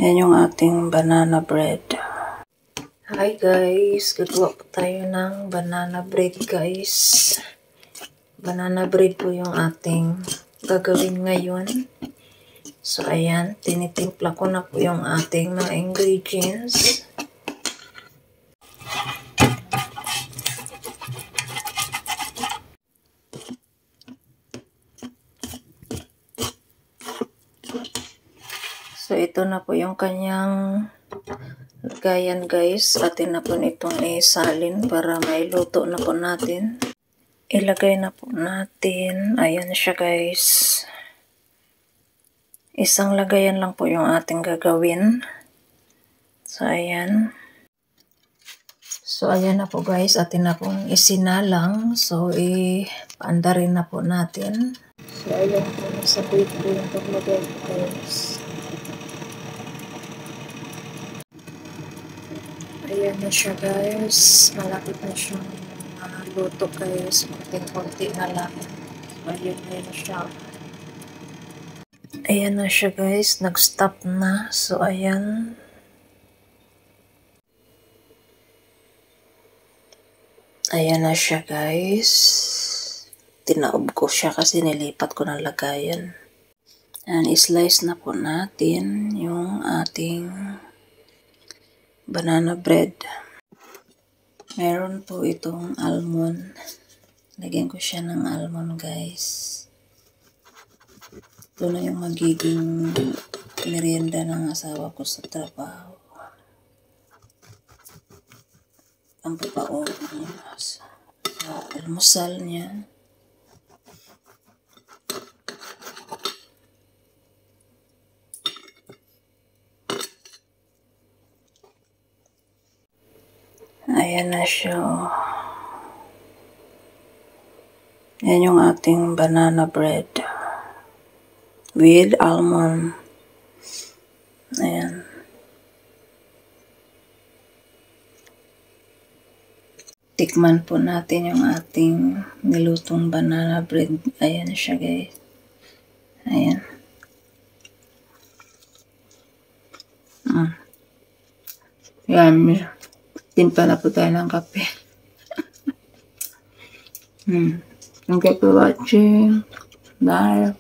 Yan yung ating banana bread. Hi guys! Gagawa po tayo ng banana bread guys. Banana bread po yung ating gagawin ngayon. So ayan, tinitimpla ko na po yung ating mga ingredients. So, ito na po yung kanyang lagayan guys. Atin na po itong isalin para mailuto na po natin. Ilagay na po natin. Ayan siya guys. Isang lagayan lang po yung ating gagawin. So, ayan. So, ayan na po guys. Atin na pong isinalang. So, ipaandarin na po natin. So, ayan po. Nasabit po yung paglagay guys. Ayan na siya guys. Malapit na siyang luto guys. Konti-konti na lang. So, ayan na siya. Ayan na siya guys. Nag-stop na. So, ayan. Ayan na siya guys. Tinaob ko siya kasi nilipat ko ng lagayan. And i-slice na po natin yung ating banana bread. Meron po itong almond. Lagyan ko siya ng almond guys. Ito na yung magiging merienda ng asawa ko sa trabaho. Ang papaob niya sa almusal niya. Ayan na siya. Yan yung ating banana bread with almond. Ayan. Tikman po natin yung ating nilutong banana bread. Ayan siya guys. Ayan. Yummy. Timpla na po tayo ng kape. Thank you for watching. Bye.